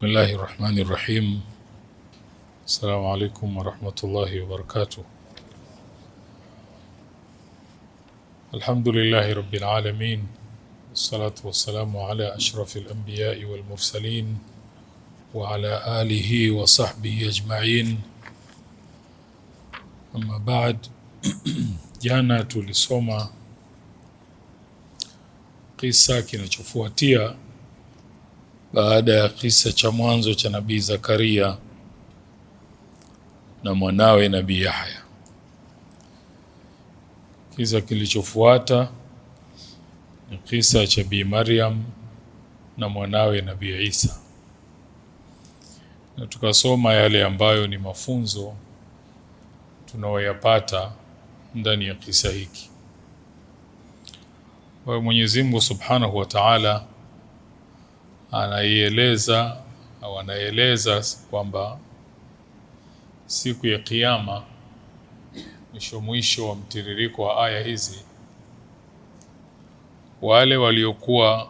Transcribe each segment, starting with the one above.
بسم الله الرحمن الرحيم. السلام عليكم ورحمة الله وبركاته. الحمد لله رب العالمين، والصلاة والسلام على أشرف الأنبياء والمرسلين وعلى آله وصحبه أجمعين. أما بعد، jana tulisoma kisa kinachofuatia baada ya kisa cha mwanzo cha Nabii Zakaria na mwanawe Nabii Yahya. Kisa kilichofuata ni kisa cha Bi Maryam na mwanawe Nabii Isa, na tukasoma yale ambayo ni mafunzo tunayoyapata ndani ya kisa hiki. Kwa Mwenyezi Mungu Subhanahu wa Ta'ala anaeleza kwamba siku ya Kiyama, mwisho wa mtiririko wa aya hizi, wale waliokuwa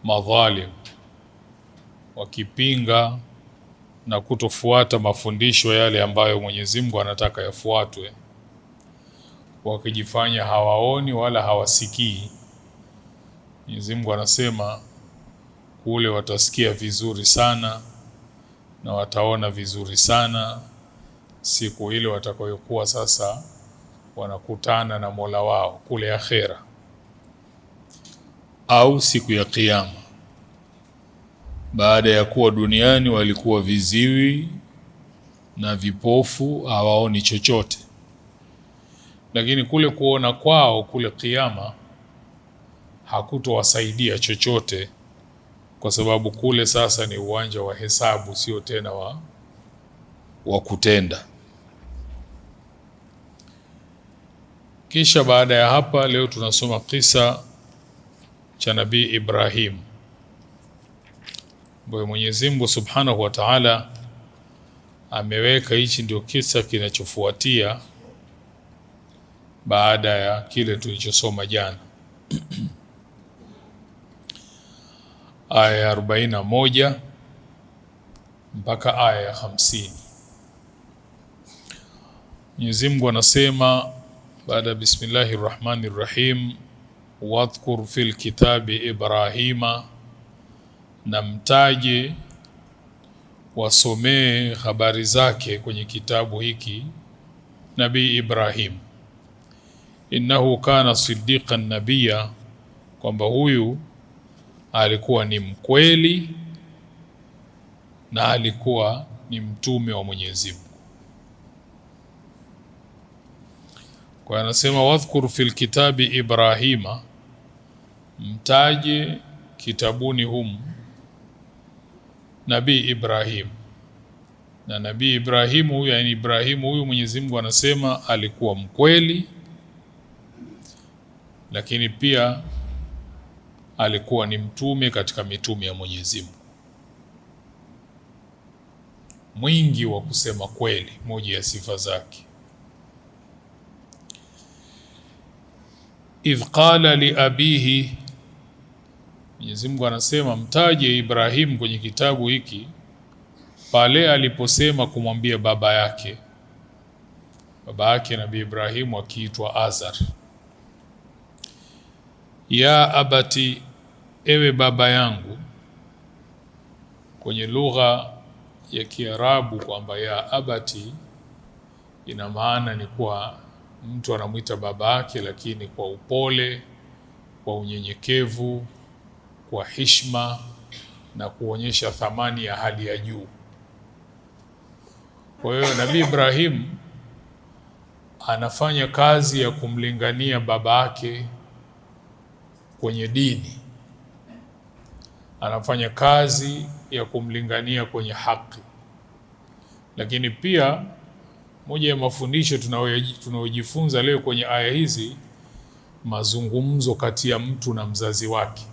madhalim wakipinga na kutofuata mafundisho yale ambayo Mwenyezi Mungu anataka yafuatwe, wakijifanya hawaoni wala hawasikii, Mwenyezi Mungu anasema kule watasikia vizuri sana na wataona vizuri sana siku ile watakayokuwa sasa wanakutana na Mola wao kule akhera, au siku ya Kiyama. Baada ya kuwa duniani walikuwa viziwi na vipofu, hawaoni chochote, lakini kule kuona kwao kule Kiyama hakutowasaidia chochote, kwa sababu kule sasa ni uwanja wa hesabu, sio tena wa kutenda. Kisha baada ya hapa, leo tunasoma kisa cha Nabii Ibrahim, ambaye Mwenyezi Mungu Subhanahu wa Ta'ala ameweka hichi ndio kisa kinachofuatia baada ya kile tulichosoma jana. Aya ya 41 mpaka aya ya 50. Mwenyezi Mungu anasema baada ya bismillahir rahmanir rahim, wadhkur fil kitabi Ibrahima, na mtaje, wasomee habari zake kwenye kitabu hiki Nabii Ibrahim. Innahu kana siddiqan nabiyya, kwamba huyu alikuwa ni mkweli na alikuwa ni mtume wa Mwenyezi Mungu. Kwa anasema wadhkur fil kitabi Ibrahima, mtaje kitabuni humu Nabii Ibrahim. Na Nabii Ibrahim huyu, yani Ibrahim huyu, Mwenyezi Mungu anasema alikuwa mkweli, lakini pia alikuwa ni mtume katika mitume ya Mwenyezi Mungu, mwingi wa kusema kweli, moja ya sifa zake. Idh qala li abihi, Mwenyezi Mungu anasema mtaje Ibrahim kwenye kitabu hiki pale aliposema kumwambia baba yake Nabii Ibrahim akiitwa Azar, ya abati, ewe baba yangu. Kwenye lugha ya Kiarabu kwamba ya abati ina maana ni kwa mtu anamuita baba yake, lakini kwa upole, kwa unyenyekevu, kwa heshima na kuonyesha thamani ya hali ya juu. Kwa hiyo Nabii Ibrahim anafanya kazi ya kumlingania baba yake kwenye dini, anafanya kazi ya kumlingania kwenye haki. Lakini pia moja ya mafundisho tunayojifunza leo kwenye aya hizi, mazungumzo kati ya mtu na mzazi wake.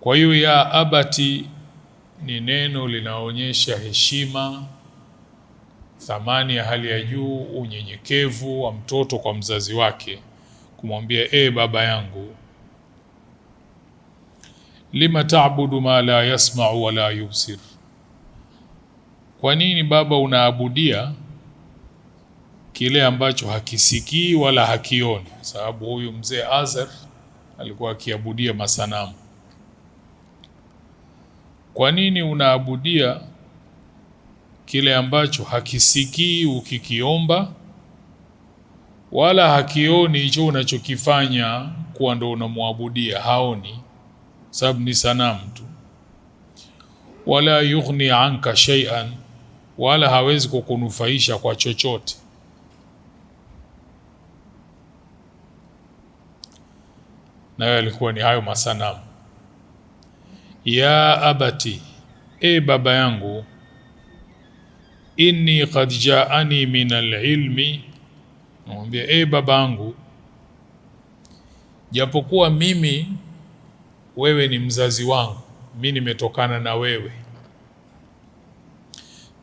Kwa hiyo ya abati ni neno linaonyesha heshima, thamani ya hali ya juu, unyenyekevu wa mtoto kwa mzazi wake, kumwambia baba yangu. lima ta'budu ma la yasma'u wa la yubsir, kwa nini baba unaabudia kile ambacho hakisikii wala hakioni? Sababu huyu mzee Azar alikuwa akiabudia masanamu. Kwa nini unaabudia kile ambacho hakisikii ukikiomba, wala hakioni hicho unachokifanya kuwa ndo unamwabudia? Haoni, sababu ni sanamu tu. Wala yughni anka shay'an, wala hawezi kukunufaisha kwa chochote. Nayo alikuwa ni hayo masanamu. Ya abati, baba yangu, inni qad jaani min alilmi, namwambia baba yangu, japokuwa mimi wewe ni mzazi wangu, mimi nimetokana na wewe,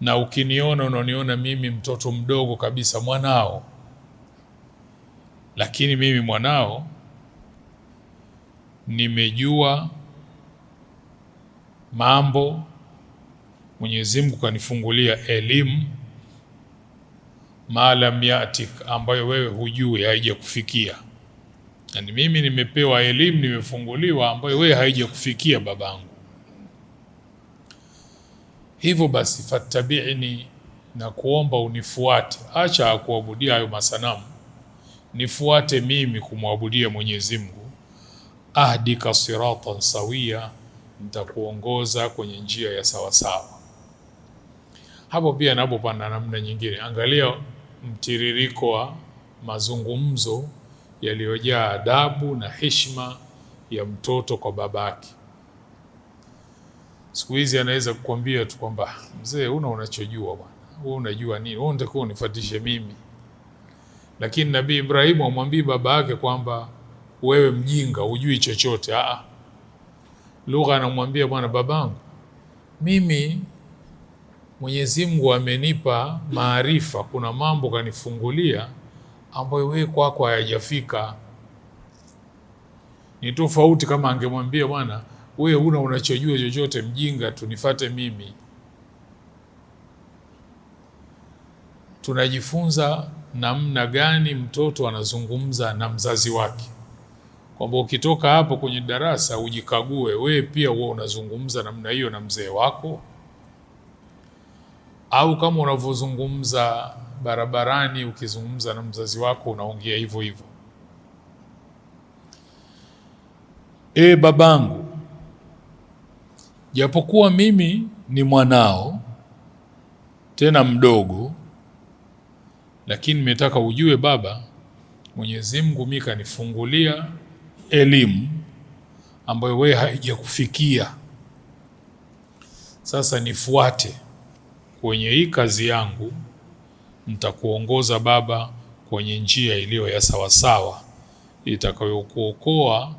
na ukiniona unaniona mimi mtoto mdogo kabisa, mwanao, lakini mimi mwanao nimejua mambo, Mwenyezi Mungu kanifungulia elimu, ma lam yatik, ambayo wewe hujui, haija kufikia. Yani mimi nimepewa elimu, nimefunguliwa ambayo wewe haija kufikia babangu. Hivyo basi fattabi'ni, na kuomba unifuate, acha kuabudia hayo masanamu, nifuate mimi kumwabudia Mwenyezi Mungu. Ahdika siratan sawia, nitakuongoza kwenye njia ya sawasawa. Hapo pia napo pana namna nyingine. Angalia mtiririko wa mazungumzo yaliyojaa adabu na heshima ya mtoto kwa babake. Siku hizi anaweza kukwambia tu kwamba mzee, unachojua bwana, wewe unajua nini? Wewe unataka unifuatishe mimi. Lakini Nabii Ibrahim amwambia baba yake kwamba wewe mjinga, hujui chochote. Lugha anamwambia bwana, babangu, mimi Mwenyezi Mungu amenipa maarifa, kuna mambo kanifungulia ambayo wewe kwako hayajafika. Ni tofauti kama angemwambia bwana, wewe unachojua chochote, mjinga, tunifuate mimi. Tunajifunza namna gani mtoto anazungumza na mzazi wake, kwamba ukitoka hapo kwenye darasa ujikague wewe pia wewe unazungumza namna hiyo na mzee wako, au kama unavyozungumza barabarani ukizungumza na mzazi wako unaongea hivyo hivyo. Babangu, japokuwa mimi ni mwanao tena mdogo, lakini nimetaka ujue baba, Mwenyezi Mungu mimi kanifungulia elimu ambayo wewe haijakufikia. Sasa nifuate kwenye hii kazi yangu, nitakuongoza baba kwenye njia iliyo ya sawasawa, itakayokuokoa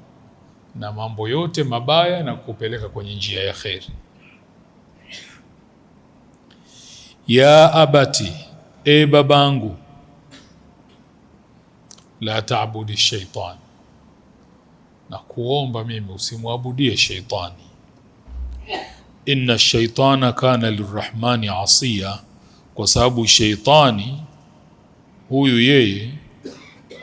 na mambo yote mabaya na kupeleka kwenye njia ya kheri. Ya abati, babangu, la ta'budi shaitan, na kuomba mimi usimwabudie shaitani. Inna shaitana kana lirrahmani asiya, kwa sababu shaitani huyu yeye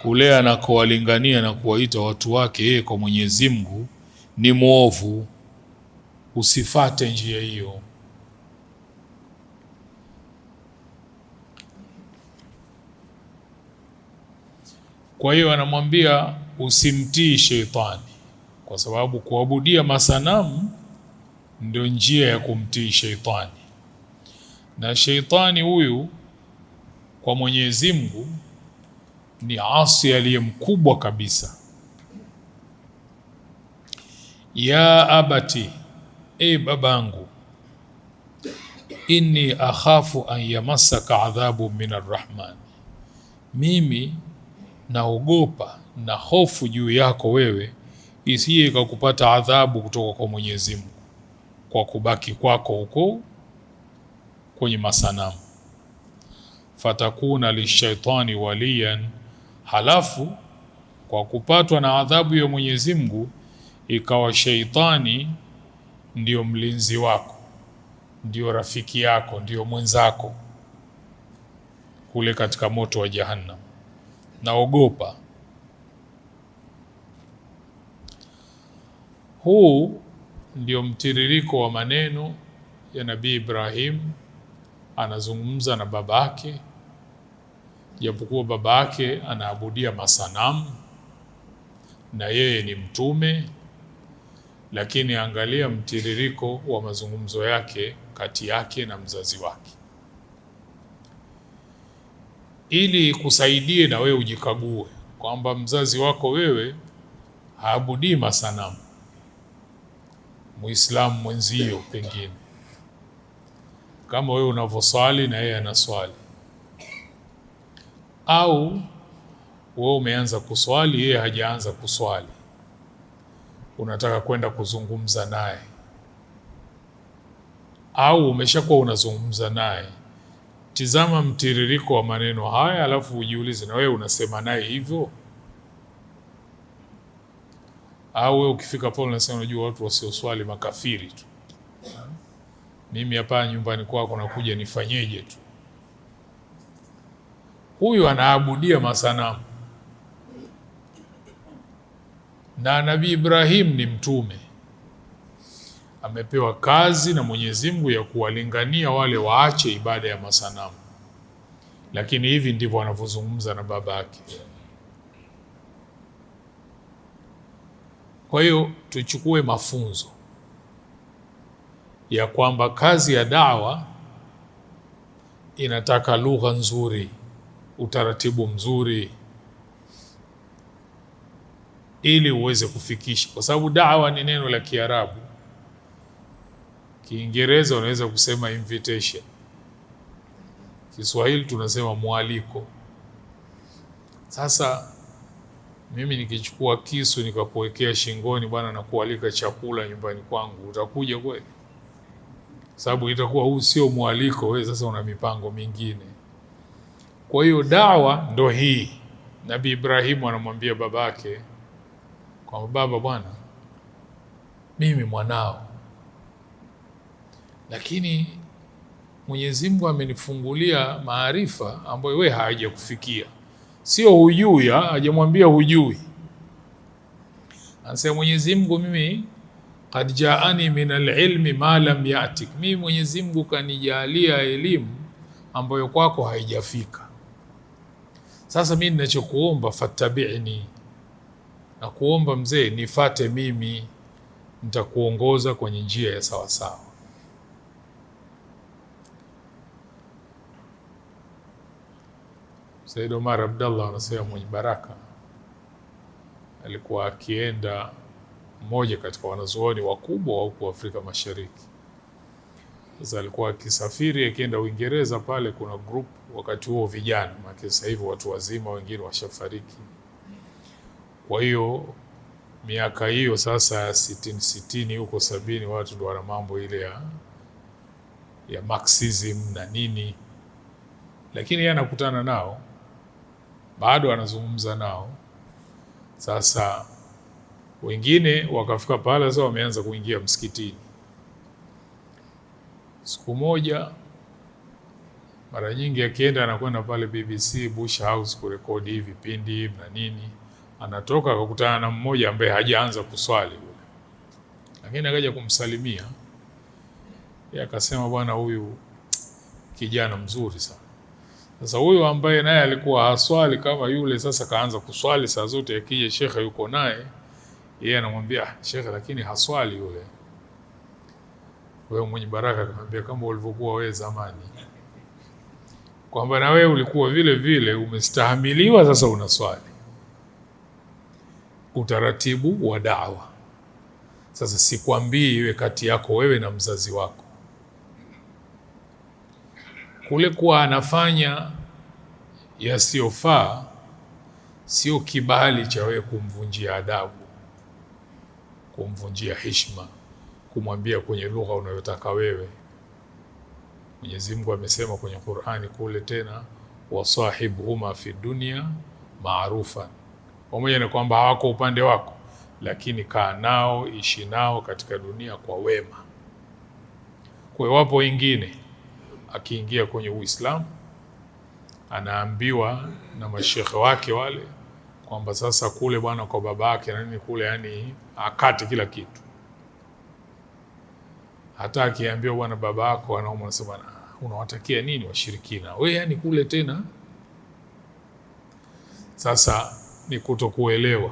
kule anakowalingania na kuwaita watu wake yeye kwa Mwenyezi Mungu ni mwovu. Usifate njia hiyo. Kwa hiyo anamwambia usimtii shaitani, kwa sababu kuabudia masanamu ndio njia ya kumtii shaitani. Na shaitani huyu kwa Mwenyezi Mungu ni asi aliye mkubwa kabisa. Ya abati, babangu, inni akhafu an yamassaka adhabu min arrahman, mimi naogopa na hofu juu yako wewe isije ikakupata adhabu kutoka kwa Mwenyezi Mungu kwa kubaki kwako huko kwenye masanamu. Fatakuna lishaitani waliyan, halafu kwa kupatwa na adhabu ya Mwenyezi Mungu ikawa shaitani ndio mlinzi wako, ndio rafiki yako, ndio mwenzako kule katika moto wa Jahannam. Naogopa. Huu ndio mtiririko wa maneno ya Nabii Ibrahim. Anazungumza na babake, japokuwa babake anaabudia masanamu na yeye ni mtume, lakini angalia mtiririko wa mazungumzo yake kati yake na mzazi wake, ili kusaidie na wewe ujikague kwamba mzazi wako wewe haabudii masanamu, Muislamu mwenzio pengine kama wewe unavyoswali na yeye anaswali, au wewe umeanza kuswali yeye hajaanza kuswali, unataka kwenda kuzungumza naye, au umeshakuwa unazungumza naye. Tizama mtiririko wa maneno haya, alafu ujiulize na wewe unasema naye hivyo? Au wewe ukifika pale unasema unajua watu wasioswali makafiri tu, mimi hapa nyumbani kwako nakuja nifanyeje tu? Huyu anaabudia masanamu, na Nabii Ibrahim ni mtume, amepewa kazi na Mwenyezi Mungu ya kuwalingania wale waache ibada ya masanamu, lakini hivi ndivyo wanavyozungumza na baba yake. Kwa hiyo tuchukue mafunzo ya kwamba kazi ya dawa inataka lugha nzuri, utaratibu mzuri, ili uweze kufikisha, kwa sababu dawa ni neno la Kiarabu. Kiingereza unaweza kusema invitation, Kiswahili tunasema mwaliko. Sasa mimi nikichukua kisu nikakuwekea shingoni, bwana na kualika chakula nyumbani kwangu, utakuja kweli? Sababu itakuwa huu sio mwaliko, wewe sasa una mipango mingine. Kwa hiyo dawa ndo hii. Nabii Ibrahimu anamwambia babake kwamba baba, bwana mimi mwanao, lakini Mwenyezi Mungu amenifungulia maarifa ambayo wewe hajakufikia. Sio hujui, hajamwambia hujui. Anasema Mwenyezi Mungu, mimi qad jaani min alilmi ma lam yatik, mimi Mwenyezi Mungu kanijalia elimu ambayo kwako haijafika. Sasa mimi ninachokuomba fattabi'ni, na kuomba mzee nifate mimi, nitakuongoza kwenye njia ya sawa sawa. Said Omar Abdallah anasema mwenye baraka alikuwa akienda, mmoja katika wanazuoni wakubwa wa huko Afrika Mashariki. Sasa alikuwa akisafiri akienda Uingereza, pale kuna group wakati huo vijana, maana sasa hivi watu wazima wengine washafariki. Kwa hiyo miaka hiyo sasa 60 huko 70, watu ndio wana mambo ile ya Marxism na nini, lakini yeye anakutana nao, bado anazungumza nao. Sasa wengine wakafika pale, sasa wameanza kuingia msikitini. Siku moja, mara nyingi akienda anakwenda pale BBC Bush House kurekodi hivi vipindi hivi na nini, anatoka akakutana na mmoja ambaye hajaanza kuswali yule, lakini akaja kumsalimia. Yeye akasema bwana, huyu kijana mzuri sana. Sasa huyu ambaye naye alikuwa haswali kama yule, sasa kaanza kuswali saa zote, akija shekhe yuko naye, yeye anamwambia shekhe, lakini haswali yule. Wewe mwenye baraka akamwambia, kama ulivyokuwa wewe zamani, kwamba na wewe ulikuwa vile vile umestahamiliwa, sasa unaswali. Utaratibu wa da'wa. Sasa sikwambii iwe kati yako wewe na mzazi wako. Kule kuwa anafanya yasiyofaa sio kibali cha wewe kumvunjia adabu, kumvunjia heshima, kumwambia kwenye lugha unayotaka wewe. Mwenyezi Mungu amesema kwenye Qur'ani kule tena, wasahibhuma fi dunya ma'rufa, pamoja na kwamba hawako upande wako, lakini kaa nao, ishi nao katika dunia kwa wema. Kwa hiyo wapo wengine akiingia kwenye Uislamu anaambiwa na mashekhe wake wale kwamba sasa kule bwana kwa babake na nini kule, yani akate kila kitu. Hata akiambiwa bwana babako anaumwa, anasema unawatakia nini washirikina wewe, yani kule tena. Sasa ni kutokuelewa.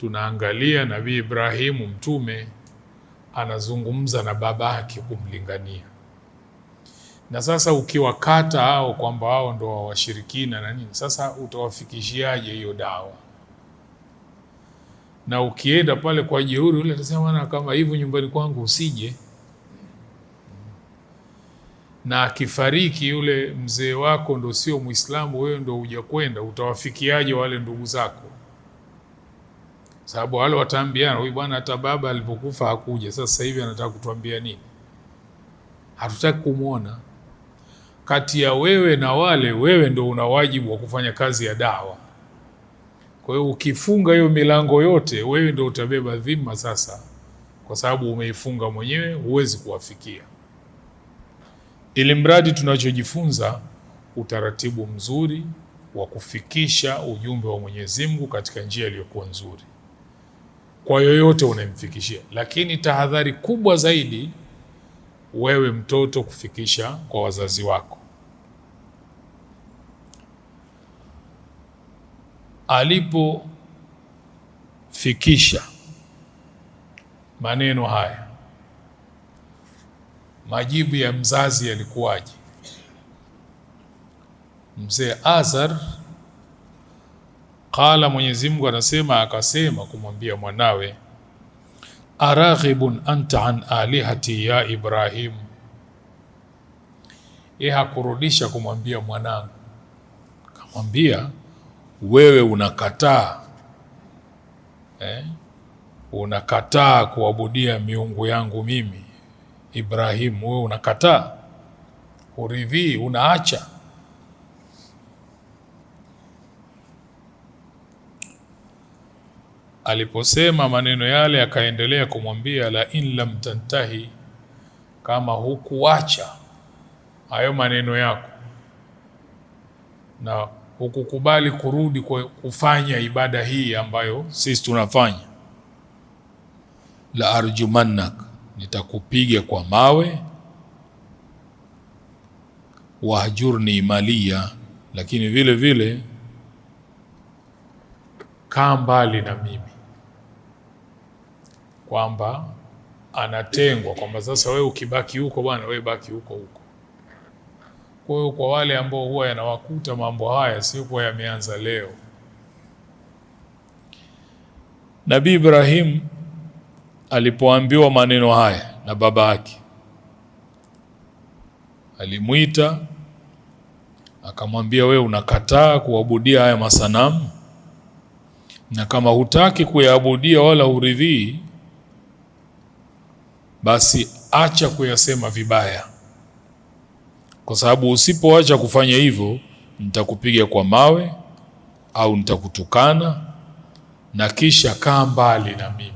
Tunaangalia Nabii Ibrahimu mtume anazungumza na babake kumlingania, na sasa ukiwakata hao kwamba hao ndo washirikina na nini, sasa utawafikishiaje hiyo dawa? Na ukienda pale kwa jeuri yule atasema kama hivyo nyumbani kwangu usije. Na akifariki yule mzee wako ndo sio Muislamu, wewe ndo huja kwenda, utawafikiaje wale ndugu zako? Sababu wale wataambiana, huyu bwana hata baba alipokufa hakuja, sasa hivi anataka kutuambia nini? Hatutaki kumuona. Kati ya wewe na wale, wewe ndo una wajibu wa kufanya kazi ya dawa. Kwa hiyo ukifunga hiyo milango yote, wewe ndo utabeba dhima sasa, kwa sababu umeifunga mwenyewe, huwezi kuwafikia. Ili mradi tunachojifunza utaratibu mzuri wa kufikisha ujumbe wa Mwenyezi Mungu katika njia iliyokuwa nzuri kwa yoyote unayemfikishia, lakini tahadhari kubwa zaidi wewe mtoto kufikisha kwa wazazi wako. Alipofikisha maneno haya, majibu ya mzazi yalikuwaje? Mzee Azar qala, Mwenyezi Mungu anasema, akasema kumwambia mwanawe, araghibun anta an alihati ya Ibrahim. Hakurudisha kumwambia mwanangu, kamwambia wewe unakataa unakataa kuabudia miungu yangu mimi Ibrahim, wewe unakataa, uridhii, unaacha. Aliposema maneno yale, akaendelea kumwambia, la in lam tantahi, kama hukuacha hayo maneno yako na hukukubali kurudi kufanya ibada hii ambayo sisi tunafanya, la arjumannak, nitakupiga kwa mawe, wahjurni maliya, lakini vile vile kaa mbali na mimi. Kwamba anatengwa, kwamba sasa wewe ukibaki huko bwana, wewe baki huko huko. Kwa hiyo kwa wale ambao huwa yanawakuta mambo haya, sio kwa yameanza leo. Nabii Ibrahim alipoambiwa maneno haya na baba yake, alimwita akamwambia, wewe unakataa kuabudia haya masanamu, na kama hutaki kuyaabudia wala huridhii, basi acha kuyasema vibaya, kwa sababu usipoacha kufanya hivyo nitakupiga kwa mawe au nitakutukana, na kisha kaa mbali na mimi.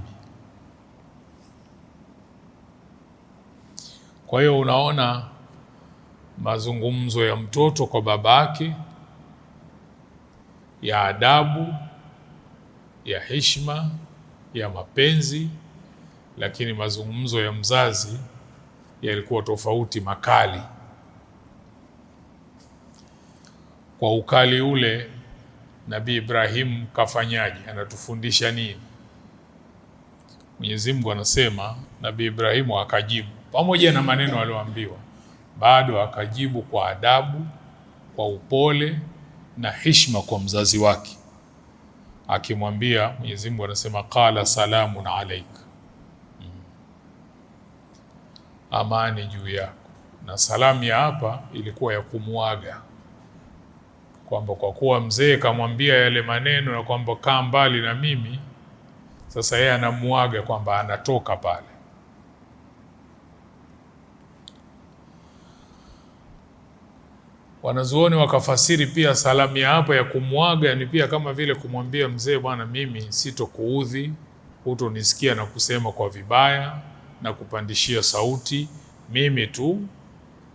Kwa hiyo unaona mazungumzo ya mtoto kwa babake ya adabu, ya heshima, ya mapenzi, lakini mazungumzo ya mzazi yalikuwa tofauti, makali. Kwa ukali ule, Nabii Ibrahim kafanyaje? Anatufundisha nini? Mwenyezi Mungu anasema Nabii Ibrahim akajibu, pamoja na maneno aliyoambiwa, bado akajibu kwa adabu, kwa upole na heshima kwa mzazi wake, akimwambia, Mwenyezi Mungu anasema, qala salamun alayka, amani juu yako. Na salamu ya hapa ilikuwa ya kumuaga, kwamba kwa kuwa mzee kamwambia yale maneno na kwamba kaa mbali na mimi, sasa yeye anamuaga kwamba anatoka pale. Wanazuoni wakafasiri pia salamu ya hapo ya kumwaga ni pia kama vile kumwambia mzee, bwana, mimi sitokuudhi, hutonisikia na kusema kwa vibaya na kupandishia sauti, mimi tu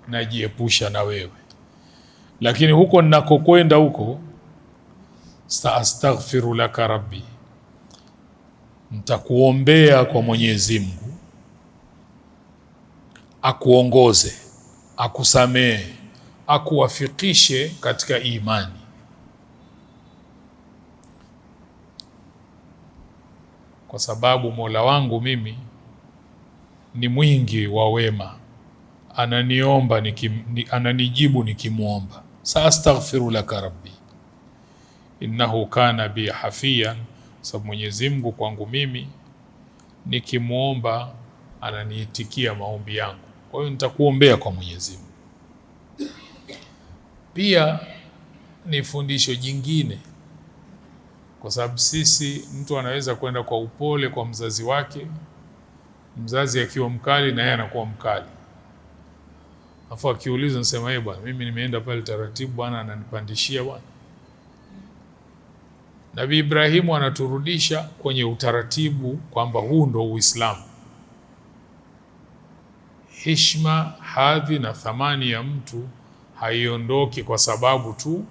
najiepusha na wewe, lakini huko ninakokwenda huko, astaghfiru laka rabbi, nitakuombea kwa Mwenyezi Mungu akuongoze, akusamehe, akuwafikishe katika imani. Kwa sababu Mola wangu mimi ni mwingi wa wema, ananijibu nikimwomba. Saastaghfiru laka rabbi innahu kana bi hafiyan, sababu Mwenyezi Mungu kwangu mimi nikimwomba ananiitikia maombi yangu. Kwa hiyo nitakuombea kwa Mwenyezi Mungu. Pia ni fundisho jingine, kwa sababu sisi, mtu anaweza kwenda kwa upole kwa mzazi wake, mzazi akiwa mkali na yeye anakuwa mkali, afu akiuliza nasema, bwana, mimi nimeenda pale taratibu, bwana ananipandishia bwana. Nabii Ibrahimu anaturudisha kwenye utaratibu kwamba huu ndo Uislamu. Heshima, hadhi na thamani ya mtu haiondoki kwa sababu tu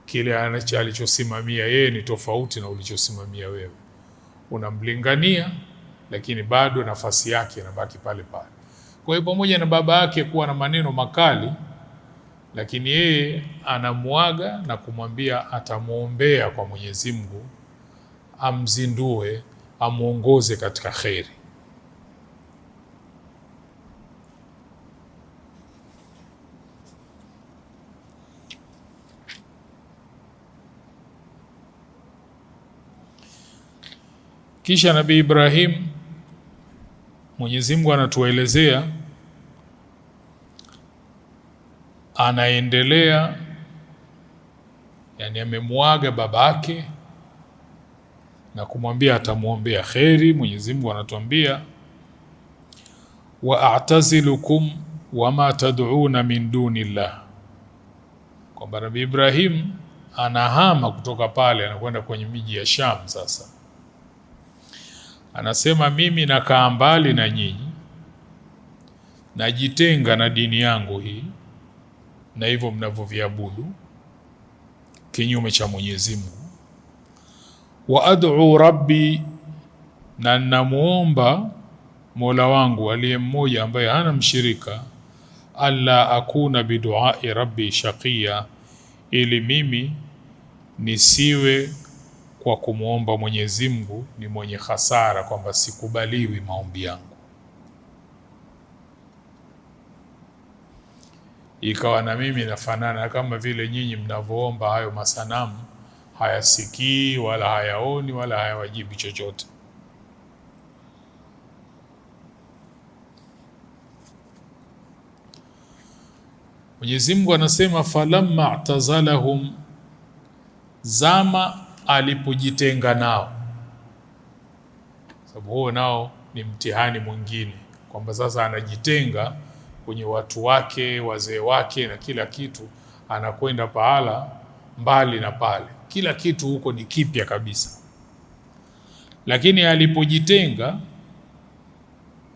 kile alichosimamia yeye ni tofauti na ulichosimamia wewe. Unamlingania, lakini bado nafasi yake inabaki pale pale. Kwa hiyo pamoja na baba yake kuwa na maneno makali, lakini yeye anamuaga na kumwambia atamuombea kwa Mwenyezi Mungu amzindue, amuongoze katika kheri. Kisha Nabii Ibrahim, Mwenyezi Mungu anatuelezea, anaendelea, yani amemuaga babake na kumwambia atamuombea kheri. Mwenyezi Mungu anatuambia, wa a'tazilukum wama tad'una min dunillah, kwamba Nabii Ibrahim anahama kutoka pale, anakwenda kwenye miji ya Sham. Sasa anasema, mimi nakaa mbali na nyinyi, najitenga na dini yangu hii na hivyo mnavyoviabudu kinyume cha Mwenyezi Mungu. Wa ad'u rabbi, na namuomba Mola wangu aliye mmoja ambaye hana mshirika, alla akuna biduai rabbi shaqiya, ili mimi nisiwe kwa kumuomba Mwenyezi Mungu ni mwenye hasara, kwamba sikubaliwi maombi yangu. Ikawa na mimi nafanana kama vile nyinyi mnavyoomba hayo masanamu, hayasikii wala hayaoni wala hayawajibu chochote. Mwenyezi Mungu anasema, falamma atazalahum, zama alipojitenga nao. Sababu huo nao ni mtihani mwingine, kwamba sasa anajitenga kwenye watu wake, wazee wake na kila kitu, anakwenda pahala mbali na pale, kila kitu huko ni kipya kabisa. Lakini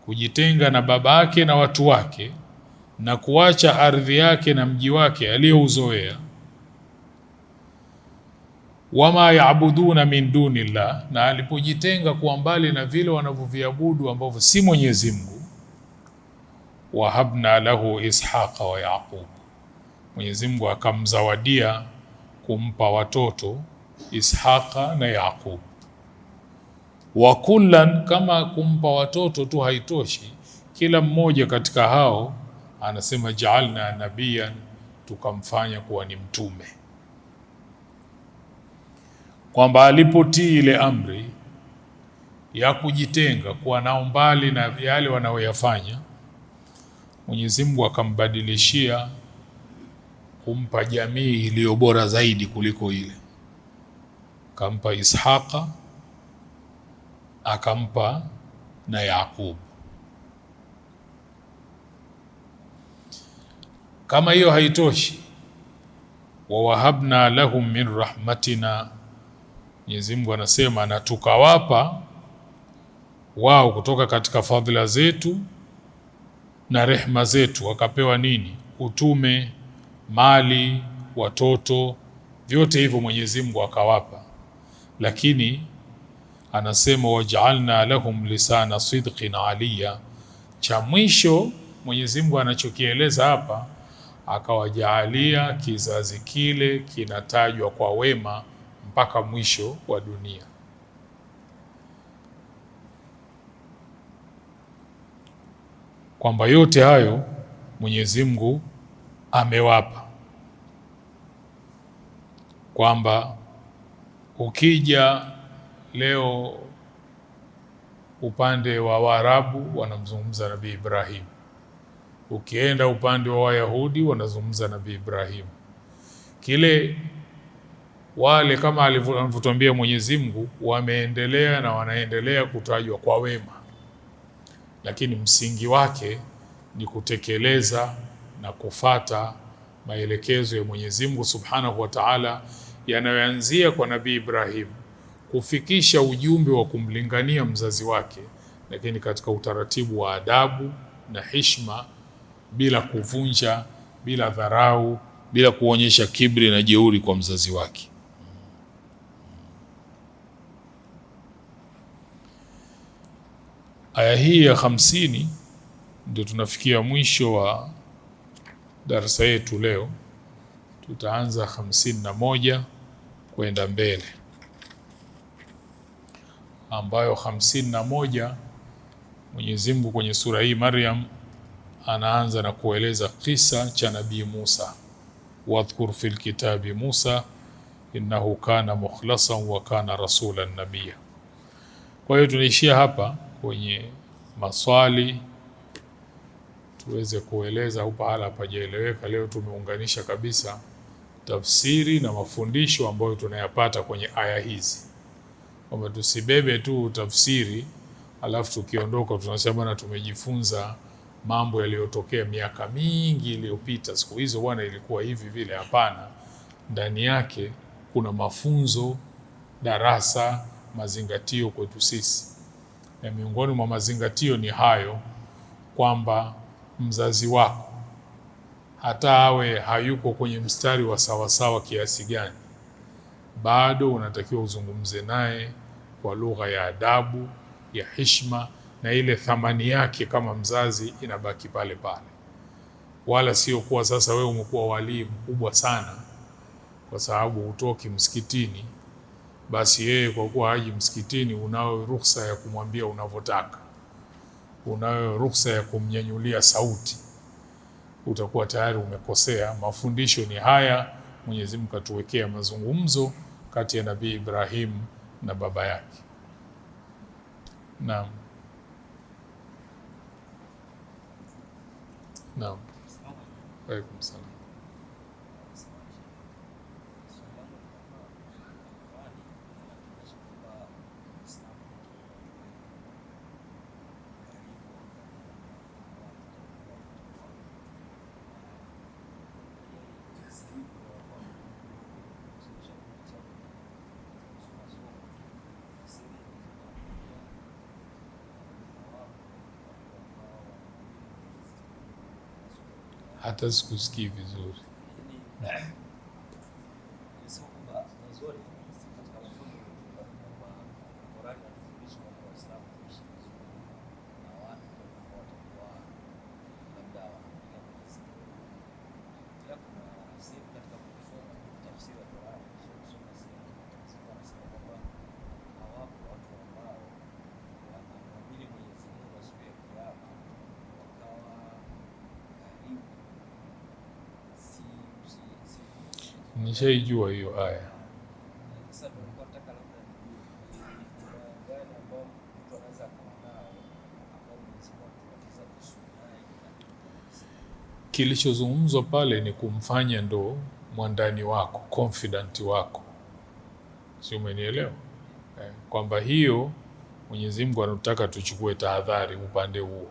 kujitenga na baba yake na watu wake, na kuacha ardhi yake na mji wake aliyouzoea, wama yaabuduna min dunillah, na alipojitenga kuwa mbali na vile wanavyoviabudu ambavyo si Mwenyezi Mungu, wahabna lahu Ishaqa wa Yaqub, Mwenyezi Mungu akamzawadia kumpa watoto Ishaqa na Yaqub. Wa kullan, kama kumpa watoto tu haitoshi, kila mmoja katika hao anasema ja'alna nabiyan, tukamfanya kuwa ni mtume. Kwamba alipotii ile amri ya kujitenga, kuwa nao mbali na yale wanaoyafanya, Mwenyezi Mungu akambadilishia kumpa jamii iliyo bora zaidi kuliko ile. Akampa Ishaqa, akampa na Yaqub. Kama hiyo haitoshi, wa wahabna lahum min rahmatina, Mwenyezi Mungu anasema na tukawapa wao kutoka katika fadhila zetu na rehma zetu. Wakapewa nini? Utume, mali, watoto, vyote hivyo Mwenyezi Mungu akawapa. Lakini anasema waj'alna lahum lisana sidqin aliya, cha mwisho Mwenyezi Mungu anachokieleza hapa, akawajaalia kizazi kile kinatajwa kwa wema mpaka mwisho wa dunia. Kwamba yote hayo Mwenyezi Mungu amewapa, kwamba ukija leo upande wa Waarabu wanamzungumza Nabii Ibrahim, ukienda upande wa Wayahudi wanazungumza Nabii Ibrahim. Kile wale kama alivyotuambia Mwenyezi Mungu wameendelea na wanaendelea kutajwa kwa wema, lakini msingi wake ni kutekeleza na kufata maelekezo ya Mwenyezi Mungu Subhanahu wa Ta'ala, yanayoanzia kwa Nabii Ibrahim kufikisha ujumbe wa kumlingania mzazi wake, lakini katika utaratibu wa adabu na heshima, bila kuvunja, bila dharau, bila kuonyesha kibri na jeuri kwa mzazi wake. Aya hii ya 50 ndio tunafikia mwisho wa darasa yetu leo. Tutaanza 51 kwenda mbele, ambayo 51 Mwenyezi Mungu kwenye sura hii Maryam anaanza na kueleza kisa cha Nabii Musa, wadhkur fil kitabi Musa innahu kana mukhlasan wa kana rasulan nabiyya. Kwa hiyo tunaishia hapa kwenye maswali tuweze kueleza huko pahala pajaeleweka. Leo tumeunganisha kabisa tafsiri na mafundisho ambayo tunayapata kwenye aya hizi, kwamba tusibebe tu tafsiri alafu tukiondoka tunasema na tumejifunza mambo yaliyotokea miaka mingi iliyopita, siku hizo bwana ilikuwa hivi vile. Hapana, ndani yake kuna mafunzo, darasa, mazingatio kwetu sisi, na miongoni mwa mazingatio ni hayo, kwamba mzazi wako hata awe hayuko kwenye mstari wa sawasawa kiasi gani, bado unatakiwa uzungumze naye kwa lugha ya adabu, ya heshima, na ile thamani yake kama mzazi inabaki pale pale. Wala sio kuwa sasa wewe umekuwa wali mkubwa sana kwa sababu hutoki msikitini, basi yeye kwa kuwa haji msikitini unayo ruhusa ya kumwambia unavyotaka, unayo ruhusa ya kumnyanyulia sauti. Utakuwa tayari umekosea. Mafundisho ni haya. Mwenyezi Mungu katuwekea mazungumzo kati ya Nabii Ibrahim na baba yake. Naam. Naam. Waalaikum salaam. Hata sikusikii vizuri. Nishaijua hiyo aya. Kilichozungumzwa pale ni kumfanya ndo mwandani wako, confident wako, si umenielewa? Kwamba hiyo Mwenyezi Mungu anataka tuchukue tahadhari upande huo,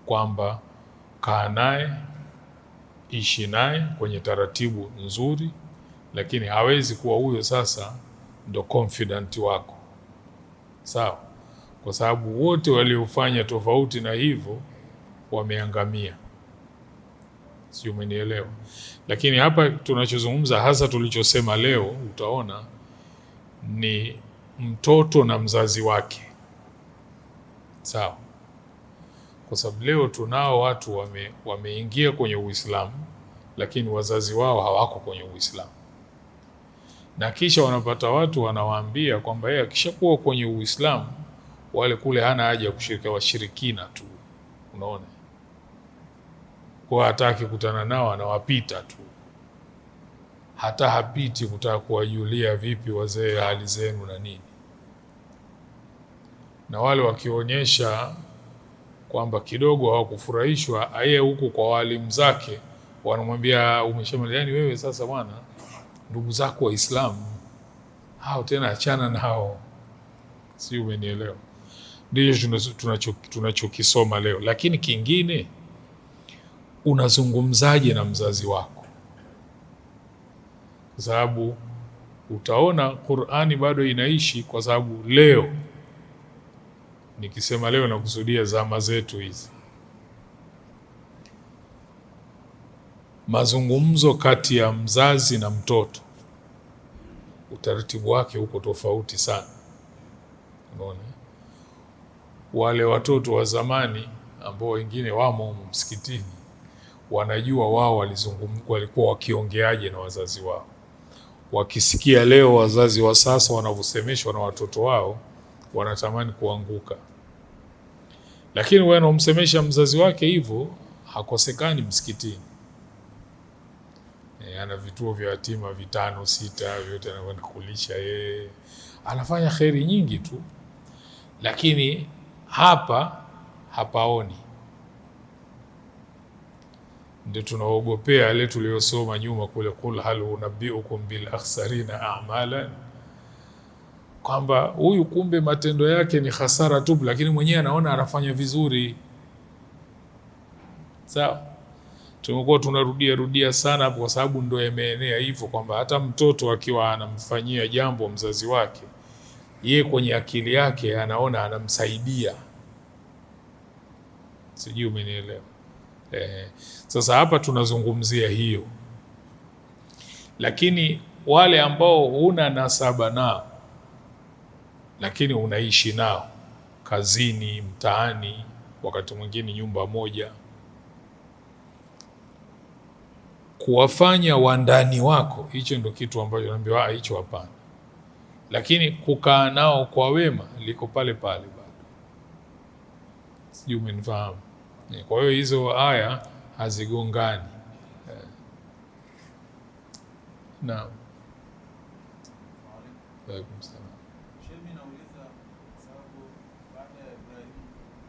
kwamba kaa naye ishi naye kwenye taratibu nzuri, lakini hawezi kuwa huyo sasa ndo confident wako, sawa? Kwa sababu wote waliofanya tofauti na hivyo wameangamia, sio? Umenielewa? Lakini hapa tunachozungumza hasa, tulichosema leo, utaona ni mtoto na mzazi wake, sawa? Kwa sababu leo tunao watu wameingia kwenye Uislamu, lakini wazazi wao hawako kwenye Uislamu, na kisha wanapata watu wanawaambia kwamba yeye akishakuwa kwenye Uislamu, wale kule hana haja ya kushirika, washirikina tu. Unaona, kwa hataki kutana nao, anawapita tu, hata hapiti kutaka kuwajulia vipi wazee hali zenu na nini. Na wale wakionyesha kwamba kidogo hawakufurahishwa, aye huku kwa walimu zake wanamwambia umeshamaliza, yani wewe sasa bwana, ndugu zako Waislamu hao tena achana nao, si? Umenielewa? Ndio tunachokisoma leo. Lakini kingine, unazungumzaje na mzazi wako? Kwa sababu utaona Qur'ani bado inaishi, kwa sababu leo, nikisema leo nakusudia zama zetu hizi, mazungumzo kati ya mzazi na mtoto, utaratibu wake uko tofauti sana. Unaona, wale watoto wa zamani ambao wengine wamo msikitini wanajua wao walikuwa wakiongeaje na wazazi wao. Wakisikia leo wazazi wa sasa wanavyosemeshwa na watoto wao, wanatamani kuanguka. Lakini wewe unamsemesha mzazi wake hivyo, hakosekani msikitini. Ana vituo vya yatima 5 6, vyote anakwenda kulisha yeye, anafanya kheri nyingi tu, lakini hapa hapaoni. Ndio tunaogopea yale tuliyosoma nyuma kule, kul hal unabbiukum bil akhsarina a'malan, kwamba huyu kumbe matendo yake ni hasara tu, lakini mwenyewe anaona anafanya vizuri. Sawa, tumekuwa tunarudia sana hapo, kwa sababu ndio imeenea hivyo, kwamba hata mtoto akiwa anamfanyia jambo mzazi wake, yeye kwenye akili yake anaona anamsaidia. Sijui umenielewa? Sasa hapa tunazungumzia hiyo. Lakini wale ambao huna nasaba nao, lakini unaishi nao kazini, mtaani, wakati mwingine nyumba moja, kuwafanya wandani wako, hicho ndio kitu ambacho naambiwa hicho hapana. Lakini kukaa nao kwa wema liko pale pale bado. Sijui umenifahamu? Kwa hiyo hizo aya hazigongani. Naam. Waalaikum salaam. Mimi nauliza sababu baada ya Ibrahim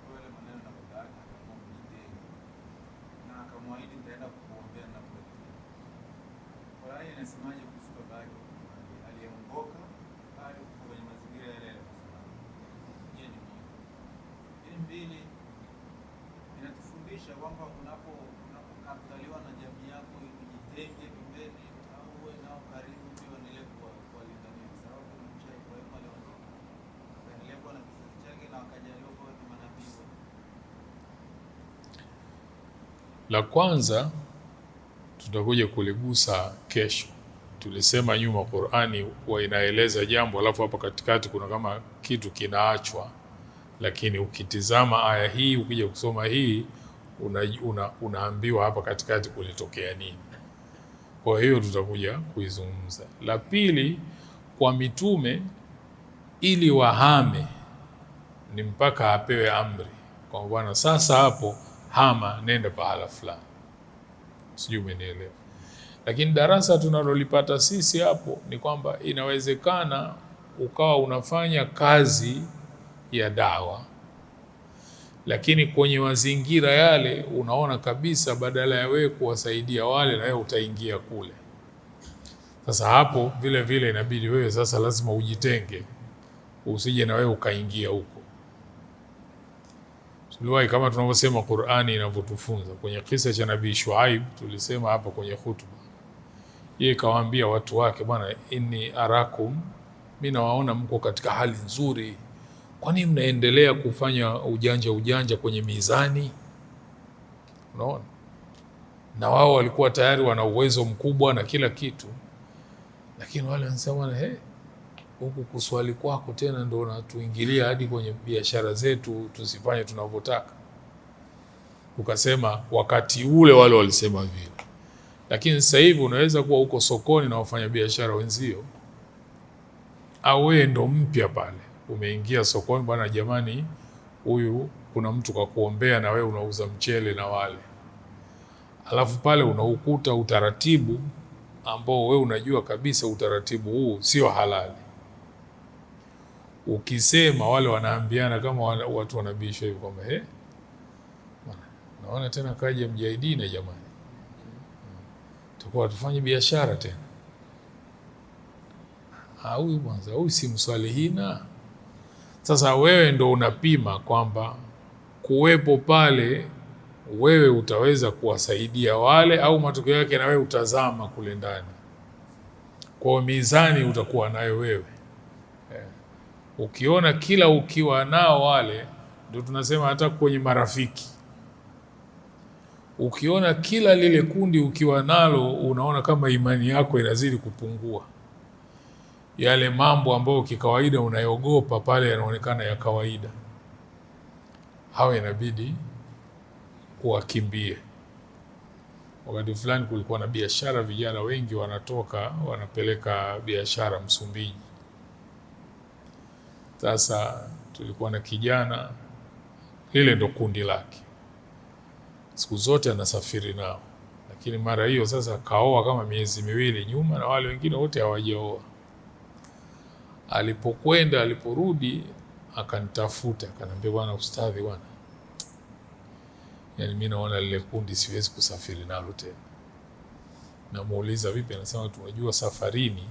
kuele maneno na baba yake akamwambia na akamwahidi nitaenda kukuombea na kukuletea. Qur'ani inasemaje kuhusu baba yake aliyeongoka hadi kwenye mazingira yale yale kwa sababu yeye ni Mungu. Hili mbili inatufundisha kwamba unapokataliwa na jamii yako ujitenge pembeni au uwe nao karibu pia uendelee kuwalingania, kwa sababu mcha Ibrahim aliondoka akaendelea kuwa na kizazi chake na wakajaliwa kuwa ni manabii. La kwanza tutakuja kuligusa kesho. Tulisema nyuma Qur'ani huwa inaeleza jambo, alafu hapa katikati kuna kama kitu kinaachwa, lakini ukitizama aya hii, ukija kusoma hii, unaambiwa hapa katikati kulitokea nini. Kwa hiyo tutakuja kuizungumza. La pili, kwa mitume ili wahame ni mpaka apewe amri kwa bwana, sasa hapo hama, nenda pahala fulani. Sijui umenielewa? Lakini darasa tunalolipata sisi hapo ni kwamba inawezekana ukawa unafanya kazi ya dawa, lakini kwenye mazingira yale unaona kabisa badala ya wewe kuwasaidia wale, na wewe utaingia kule. Sasa hapo vile vile inabidi wewe sasa lazima ujitenge, usije na wewe ukaingia huko. tuliwahi, kama tunavyosema Qur'ani inavyotufunza kwenye kisa cha Nabii Shuaib, tulisema hapa kwenye hutuba, yeye kawaambia watu wake, bwana, inni arakum, mimi nawaona mko katika hali nzuri, kwani mnaendelea kufanya ujanja kwenye mizani? Unaona, na wao walikuwa tayari wana uwezo mkubwa na kila kitu, lakini wale wanasema huku kuswali kwako tena ndio unatuingilia hadi kwenye biashara zetu, tusifanye tunavyotaka. Ukasema wakati ule wale walisema vile, lakini sasa hivi unaweza kuwa uko sokoni na wafanya biashara wenzio, au wewe ndo mpya pale, umeingia sokoni, bwana jamani, huyu kuna mtu kwa kuombea, na wewe unauza mchele na wale, alafu pale unaukuta utaratibu ambao wewe unajua kabisa utaratibu huu sio halali. Ukisema wale wanaambiana kama watu wanabishwa hivi kwamba naona tena kaja mjahidina jamani, tutakuwa tufanye biashara tena. Huyu kwanza, huyu si mswalihina. Sasa wewe ndo unapima kwamba kuwepo pale wewe utaweza kuwasaidia wale, au matokeo yake na wewe utazama kule ndani. Kwa mizani utakuwa nayo wewe. Ukiona kila ukiwa nao wale, ndio tunasema hata kwenye marafiki, ukiona kila lile kundi ukiwa nalo, unaona kama imani yako inazidi kupungua. Yale mambo ambayo kikawaida unayogopa pale yanaonekana ya kawaida, hao inabidi uwakimbie. Wakati fulani kulikuwa na biashara, vijana wengi wanatoka wanapeleka biashara Msumbiji. Sasa tulikuwa na kijana, lile ndo kundi lake, siku zote anasafiri nao, lakini mara hiyo sasa kaoa kama miezi miwili nyuma, na wale wengine wote hawajaoa. Alipokwenda, aliporudi, akanitafuta akaniambia, bwana ustadhi, bwana, yani mimi naona lile kundi siwezi kusafiri nalo tena. Namuuliza vipi? Anasema tunajua safarini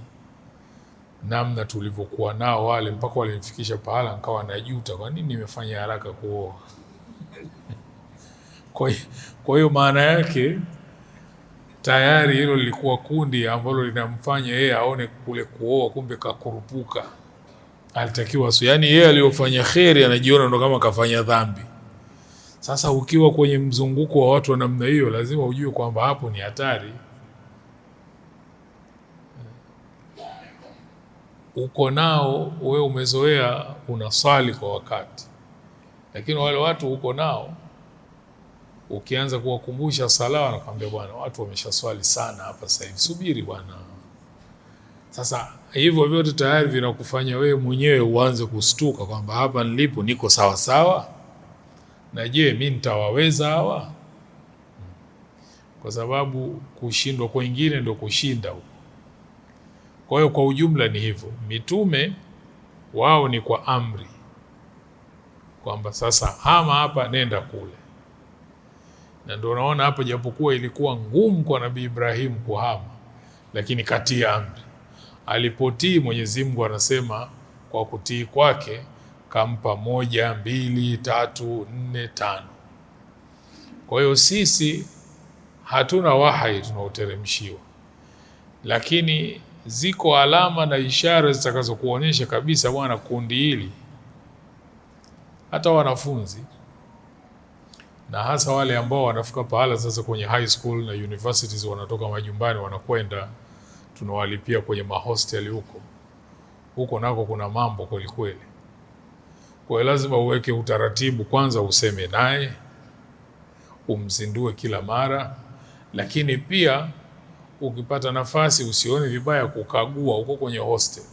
namna tulivyokuwa nao wale, mpaka walinifikisha pahala nikawa najuta kwa nini nimefanya haraka kuoa. Kwa hiyo maana yake tayari hilo lilikuwa kundi ambalo linamfanya yeye aone kule kuoa kumbe kakurupuka. Alitakiwa yani yeye aliyofanya kheri anajiona ndo kama kafanya dhambi. Sasa ukiwa kwenye mzunguko wa watu wa namna hiyo, lazima ujue kwamba hapo ni hatari. Uko nao wewe, umezoea unaswali kwa wakati, lakini wale watu uko nao ukianza kuwakumbusha sala, wanakuambia bwana, watu wameshaswali sana hapa sasa hivi, subiri bwana. Sasa hivyo vyote tayari vinakufanya wewe mwenyewe uanze kustuka kwamba hapa nilipo niko sawa sawa, na je, mimi nitawaweza hawa? Kwa sababu kushindwa kwingine ndio kushinda huko. Kwa hiyo kwa ujumla ni hivyo. Mitume wao ni kwa amri, kwamba sasa hama hapa, nenda kule. Na ndio unaona hapa, japokuwa ilikuwa ngumu kwa Nabii Ibrahim kuhama, lakini katii amri. Alipotii, Mwenyezi Mungu anasema kwa kutii kwake kampa 1, 2, 3, 4, 5. Kwa hiyo sisi hatuna wahyi tunaoteremshiwa, lakini ziko alama na ishara zitakazokuonyesha kabisa, bwana, kundi hili, hata wanafunzi na hasa wale ambao wanafika pahala sasa kwenye high school na universities, wanatoka majumbani wanakwenda, tunawalipia kwenye mahostel huko nako kuna mambo kweli kweli. Kwa hiyo lazima uweke utaratibu, kwanza useme naye, umzindue kila mara, lakini pia ukipata nafasi usione vibaya kukagua huko kwenye hostel,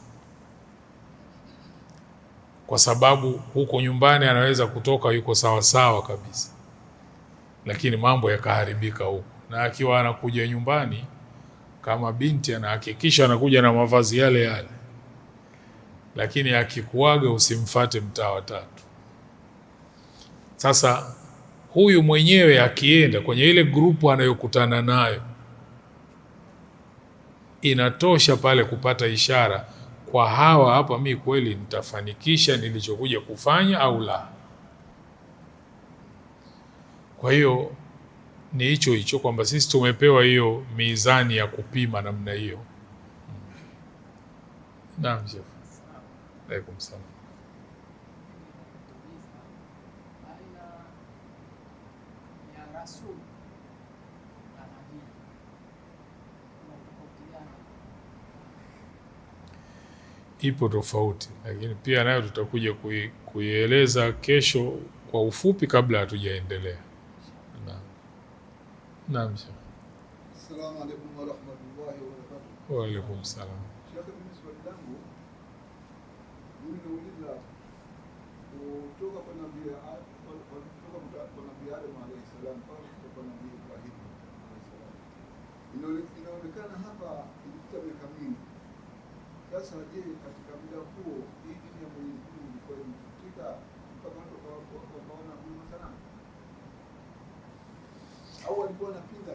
kwa sababu huko nyumbani anaweza kutoka yuko sawa sawa kabisa, lakini mambo yakaharibika huko. Na akiwa anakuja nyumbani kama binti, anahakikisha anakuja na mavazi yale yale, lakini akikuaga usimfate mtaa wa 3. Sasa huyu mwenyewe akienda kwenye ile grupu anayokutana nayo, inatosha pale kupata ishara kwa hawa hapa, mimi kweli nitafanikisha nilichokuja kufanya au la. Kwa hiyo ni hicho kwamba sisi tumepewa hiyo mizani ya kupima namna hiyo. Naam, Sheikh. Alaikum salaam. Ipo tofauti, lakini pia nayo tutakuja kuieleza kesho kwa ufupi kabla hatujaendelea. Naam. Assalamu alaykum wa rahmatullahi wa barakatuh. Wa alaykum salaam. Sheikh, mimi swali langu nauliza kutoka kwa Nabii Adam alayhi salam mpaka kwa Nabii Ibrahim alayhi salam. Inaonekana hapa ilipita miaka mingi. Sasa je, katika muda huo hii dini ya Mwenyezi Mungu ilikuwa imefutika mpaka watu wakaona huyu sana? Au walikuwa wanapinga?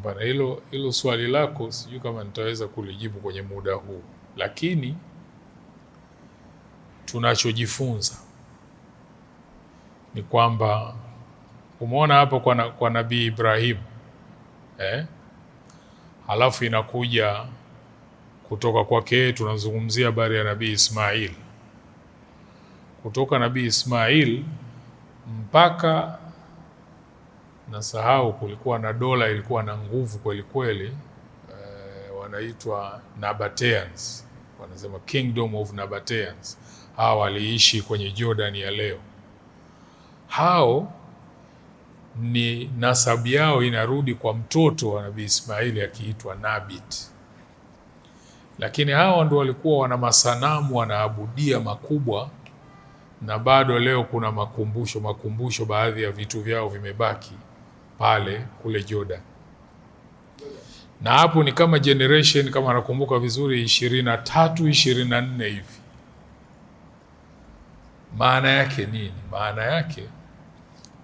Bana, hilo swali lako sijui kama nitaweza kulijibu kwenye muda huu, lakini tunachojifunza ni kwamba umeona hapo kwa Nabii Ibrahim halafu inakuja kutoka kwake tunazungumzia habari ya Nabii Ismail. Kutoka Nabii Ismail mpaka nasahau, kulikuwa na dola ilikuwa na nguvu kweli kweli, wanaitwa Nabateans, wanasema Kingdom of Nabateans. Hao waliishi kwenye Jordan ya leo. Hao ni nasabu yao inarudi kwa mtoto wa Nabii Ismaili akiitwa Nabit. Lakini hao ndio walikuwa wana masanamu wanaabudia makubwa, na bado leo kuna makumbusho baadhi ya vitu vyao vimebaki pale kule Jordan. Na hapo ni kama generation, kama nakumbuka vizuri, 23 24 hivi. Maana yake nini? Maana yake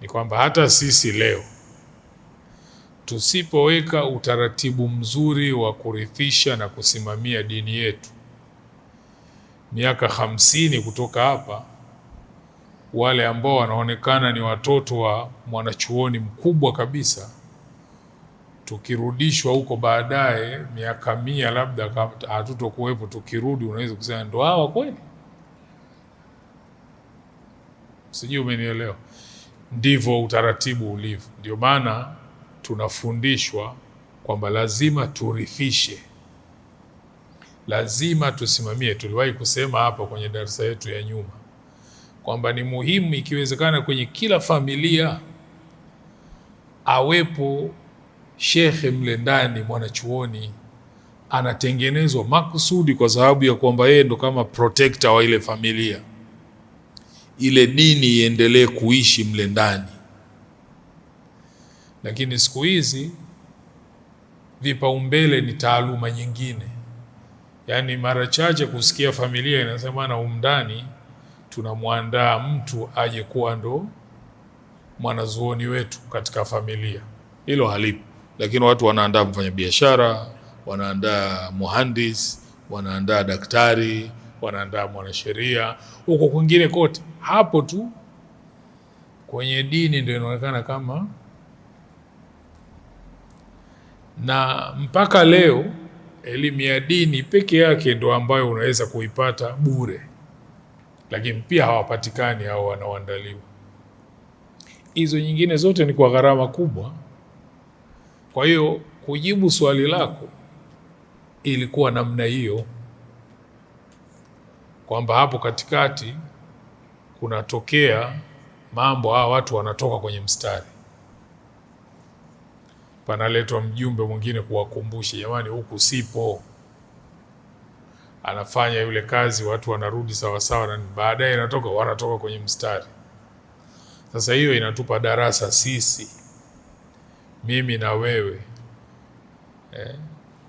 ni kwamba hata sisi leo tusipoweka utaratibu mzuri wa kurithisha na kusimamia dini yetu, miaka 50 kutoka hapa, wale ambao wanaonekana ni watoto wa mwanachuoni mkubwa kabisa, tukirudishwa huko baadaye miaka 100 labda hatutokuwepo, tukirudi unaweza kusema ndo hawa kweli? Sijui umenielewa. Ndivyo utaratibu ulivyo. Ndio maana tunafundishwa kwamba lazima turithishe, lazima tusimamie. Tuliwahi kusema hapa kwenye darasa yetu ya nyuma kwamba ni muhimu ikiwezekana kwenye kila familia awepo shekhe mle ndani, mwanachuoni anatengenezwa makusudi kwa sababu ya kwamba yeye ndo kama protector wa ile familia, ile dini iendelee kuishi mle ndani. Lakini siku hizi vipaumbele ni taaluma nyingine. Yaani mara chache kusikia familia inasema na umndani tunamwandaa mtu aje kuwa ndo mwanazuoni wetu katika familia. Hilo halipo. Lakini watu wanaandaa mfanyabiashara, wanaandaa muhandis, wanaandaa daktari, wanaandaa mwanasheria, huko kwingine kote. Hapo tu kwenye dini ndio inaonekana kama, na mpaka leo elimu ya dini peke yake ndo ambayo unaweza kuipata bure, lakini pia hawapatikani hao wanaoandaliwa. Hizo nyingine zote ni kwa gharama kubwa. Kwa hiyo kujibu swali lako ilikuwa namna hiyo, kwamba hapo katikati kunatokea mambo, hawa watu wanatoka kwenye mstari, panaletwa mjumbe mwingine kuwakumbusha, jamani, huku sipo. Anafanya yule kazi, watu wanarudi sawasawa, na baadaye wanatoka kwenye mstari. Sasa hiyo inatupa darasa sisi, mimi na wewe,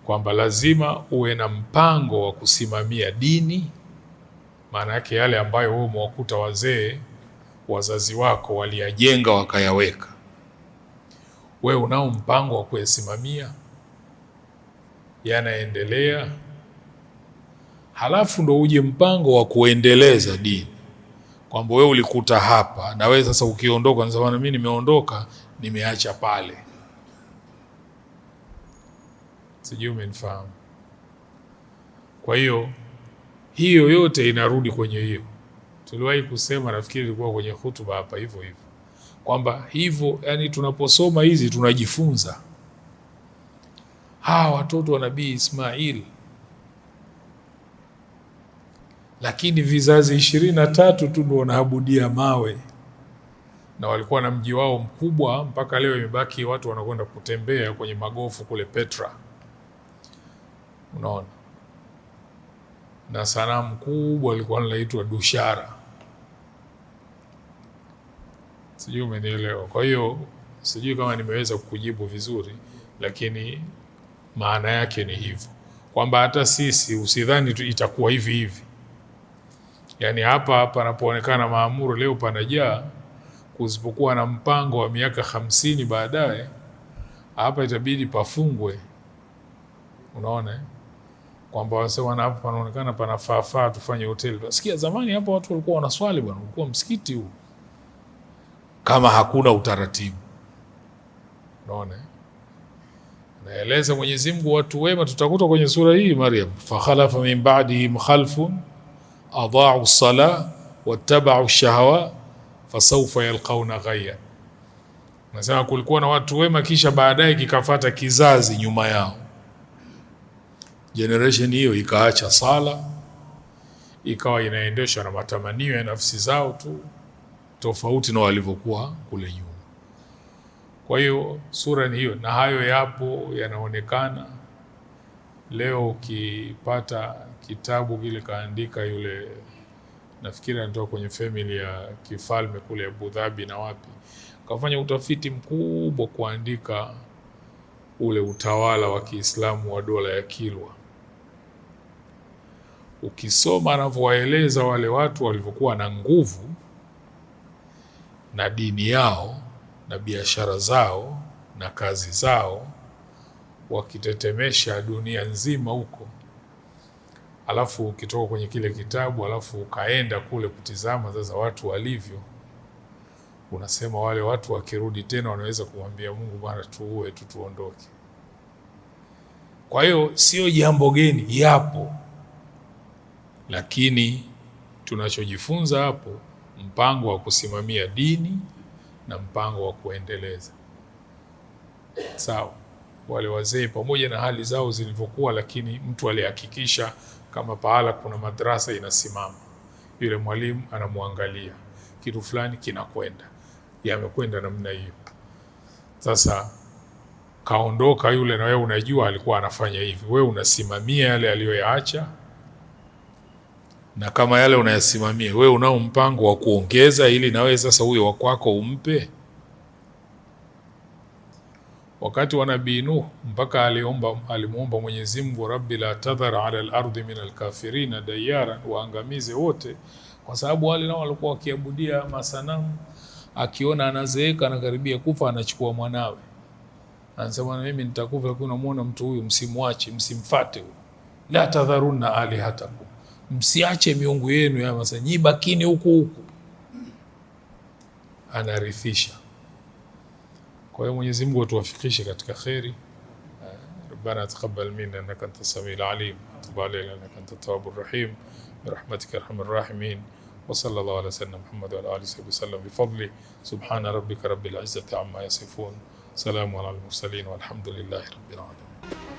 kwamba lazima uwe na mpango wa kusimamia dini. Maana yake yale ambayo wewe umewakuta wazazi wako waliyajenga wakayaweka, wewe unao mpango wa kuyasimamia, yanaendelea. Halafu ndo uje mpango wa kuendeleza dini, kwamba wewe ulikuta hapa na wewe sasa ukiondoka unasema mimi nimeondoka, nimeacha pale. Sijui umenifahamu. Kwa hiyo hiyo yote inarudi kwenye hiyo. Tuliwahi kusema, nafikiri ilikuwa kwenye hutuba hapa hivyo kwamba hivyo, yani tunaposoma hizi tunajifunza. Hawa watoto wa Nabii Ismail, lakini vizazi 23 tu ndio wanaabudia mawe, na walikuwa na mji wao mkubwa, mpaka leo imebaki watu wanakwenda kutembea kwenye magofu kule Petra, unaona, na sanamu kubwa ilikuwa inaitwa Dushara. Sijui umenielewa. Kwa hiyo sijui kama nimeweza kukujibu vizuri, lakini maana yake ni hivyo, kwamba hata sisi usidhani itakuwa hivi. Yani hapa panapoonekana maamuru leo panajaa, kusipokuwa na mpango wa miaka 50 baadaye, hapa itabidi pafungwe. Unaona, kwamba wasema hapa panaonekana panafaa tufanye hoteli. Nasikia zamani hapa watu walikuwa wanaswali bwana, ulikuwa msikiti huu, kama hakuna utaratibu. Unaona, naeleza Mwenyezi Mungu watu wema, tutakuta kwenye sura hii Maryam, fa khalafa min ba'dihim khalfun adha'u as-salah wattaba'u ash-shahawa fasawfa yalqawna ghayya. Nasema kulikuwa na watu wema, kisha baadaye kikafuata kizazi nyuma yao. Generation hiyo ikaacha sala, ikawa inaendeshwa na matamanio ya nafsi zao tu, tofauti na walivyokuwa kule nyuma. Kwa hiyo sura ni hiyo, na hayo yapo, yanaonekana leo. Ukipata kitabu kile kaandika yule, nafikiri anatoka kwenye family ya kifalme kule Abu Dhabi na wapi, kafanya utafiti mkubwa kuandika ule utawala wa Kiislamu wa dola ya Kilwa. Ukisoma anavyowaeleza wale watu walivyokuwa na nguvu na dini yao na biashara zao na kazi zao, wakitetemesha dunia nzima huko, alafu ukitoka kwenye kile kitabu alafu ukaenda kule kutizama sasa watu walivyo, unasema wale watu wakirudi tena wanaweza kumwambia Mungu, bwana tuue tu tuondoke. Kwa hiyo sio jambo geni, yapo, lakini tunachojifunza hapo, mpango wa kusimamia dini na mpango wa kuendeleza. Sawa, wale wazee pamoja na hali zao zilivyokuwa, lakini mtu alihakikisha kama pahala kuna madrasa inasimama, yule mwalimu anamwangalia, kitu fulani kinakwenda, yamekwenda namna hiyo. Sasa kaondoka yule, na wewe unajua alikuwa anafanya hivi, wewe unasimamia yale aliyoyaacha, na kama yale unayasimamia, wewe unao mpango wa kuongeza ili na wewe sasa huyo wakwako umpe. Wakati wa Nabii Nuh, mpaka alimuomba Mwenyezi Mungu, Rabbi la tadhar ala al-ardi min al-kafirina dayaran, waangamize wote, kwa sababu wale nao walikuwa wakiabudia masanamu. Akiona anazeeka anakaribia kufa, anachukua mwanawe, anasema mimi nitakufa, lakini unamuona mtu huyu msimwache, msimfate huyu. La tadharunna alihatakum, msiache miungu yenu ya masanamu, bakini huku. Anarithisha. Kwa hiyo Mwenyezi Mungu atuwafikishe katika khairi. Rabbana taqabbal minna innaka antas samiul alim, tub alayna innaka antat tawwabur rahim, birahmatika arhamar rahimin. Wa sallallahu ala sayyidina Muhammad wa ala alihi wa sallam bifadli. Subhana rabbika rabbil izzati amma yasifun. Salamun ala al mursalin walhamdulillahi rabbil alamin.